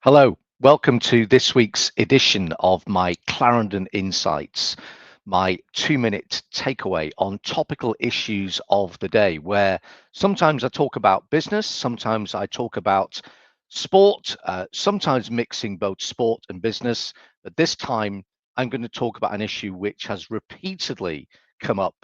Hello, welcome to this week's edition of my Clarendon Insights, my 2 minute takeaway on topical issues of the day, where sometimes I talk about business, sometimes I talk about sport, sometimes mixing both sport and business. But this time, I'm going to talk about an issue which has repeatedly come up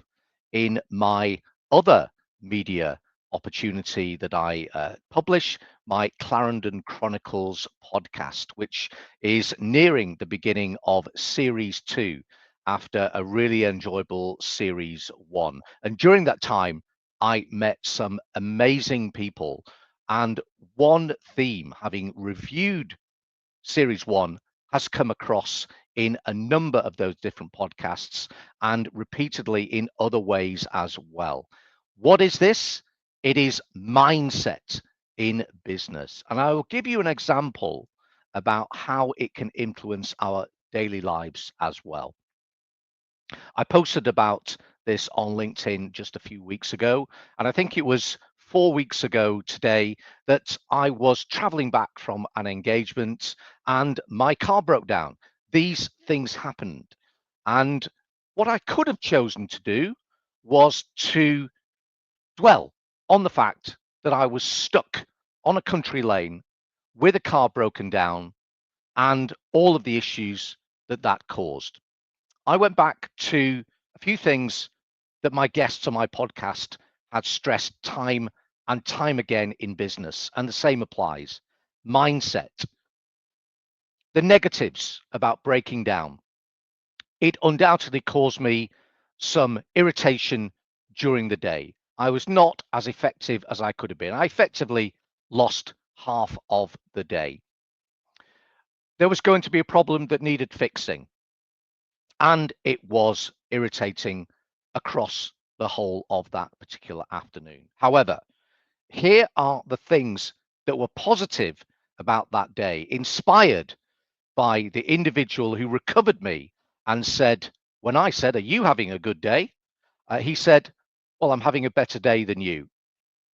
in my other media opportunity that I publish, my Clarendon Chronicles podcast, which is nearing the beginning of series 2 after a really enjoyable series 1. And during that time, I met some amazing people. And one theme, having reviewed series 1, has come across in a number of those different podcasts and repeatedly in other ways as well. What is this? It is mindset in business. And I will give you an example about how it can influence our daily lives as well. I posted about this on LinkedIn just a few weeks ago, and I think it was 4 weeks ago today that I was traveling back from an engagement and my car broke down. These things happened. And what I could have chosen to do was to dwell on the fact that I was stuck on a country lane with a car broken down and all of the issues that that caused. I went back to a few things that my guests on my podcast had stressed time and time again in business, and the same applies. Mindset, the negatives about breaking down. It undoubtedly caused me some irritation during the day. I was not as effective as I could have been. I effectively lost half of the day. There was going to be a problem that needed fixing, and it was irritating across the whole of that particular afternoon. However, here are the things that were positive about that day, inspired by the individual who recovered me and said, when I said, "Are you having a good day?" He said, "Well, I'm having a better day than you."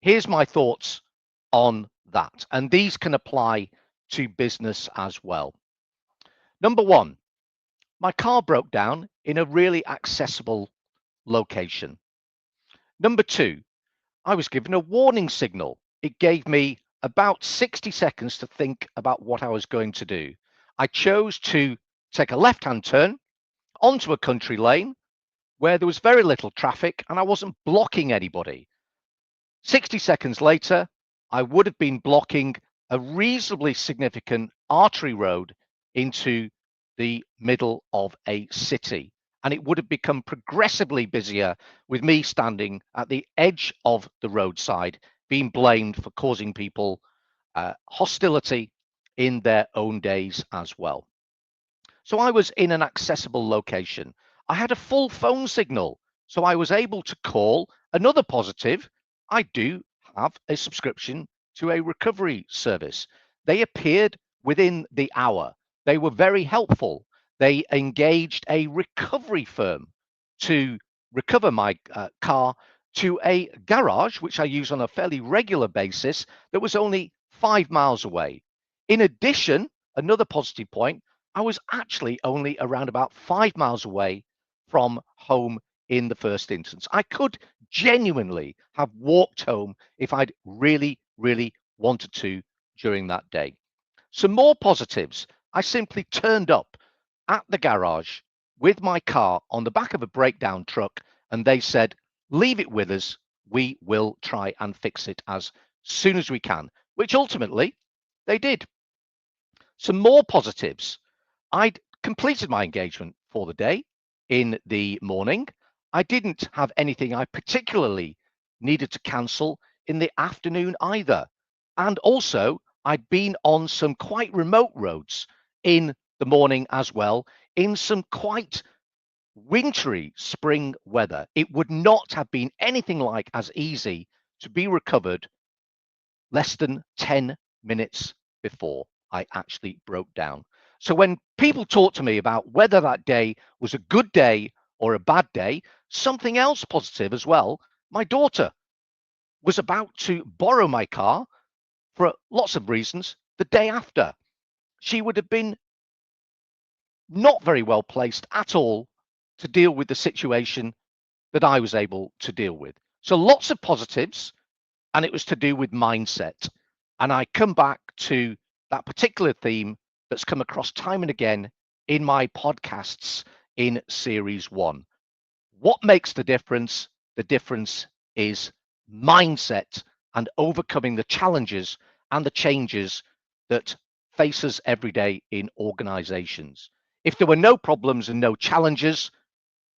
Here's my thoughts on that. And these can apply to business as well. Number one, my car broke down in a really accessible location. Number two, I was given a warning signal. It gave me about 60 seconds to think about what I was going to do. I chose to take a left-hand turn onto a country lane where there was very little traffic and I wasn't blocking anybody. 60 seconds later, I would have been blocking a reasonably significant artery road into the middle of a city. And it would have become progressively busier with me standing at the edge of the roadside, being blamed for causing people hostility in their own days as well. So I was in an accessible location. I had a full phone signal, so I was able to call. Another positive, I do have a subscription to a recovery service. They appeared within the hour. They were very helpful. They engaged a recovery firm to recover my car to a garage, which I use on a fairly regular basis, that was only 5 miles away. In addition, another positive point, I was actually only around about 5 miles away from home in the first instance. I could genuinely have walked home if I'd really, really wanted to during that day. Some more positives. I simply turned up at the garage with my car on the back of a breakdown truck, and they said, "Leave it with us. We will try and fix it as soon as we can," which ultimately they did. Some more positives. I'd completed my engagement for the day in the morning. I didn't have anything I particularly needed to cancel in the afternoon either. And also, I'd been on some quite remote roads in the morning as well, in some quite wintry spring weather. It would not have been anything like as easy to be recovered less than 10 minutes before I actually broke down. So when people talk to me about whether that day was a good day or a bad day, something else positive as well, my daughter was about to borrow my car for lots of reasons the day after. she would have been not very well placed at all to deal with the situation that I was able to deal with. So lots of positives, and it was to do with mindset. And I come back to that particular theme that's come across time and again in my podcasts in series one. What makes the difference? The difference is mindset and overcoming the challenges and the changes that face us every day in organizations. If there were no problems and no challenges,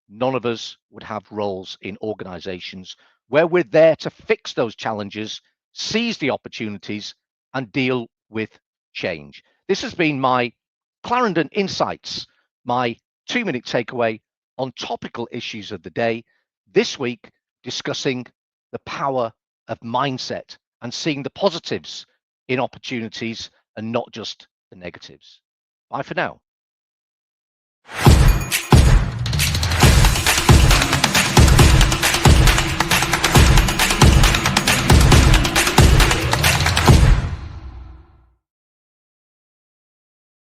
none of us would have roles in organizations where we're there to fix those challenges, seize the opportunities, and deal with change. This has been my Clarendon Insights, my 2 minute takeaway on topical issues of the day. This week, discussing the power of mindset and seeing the positives in opportunities and not just the negatives. Bye for now.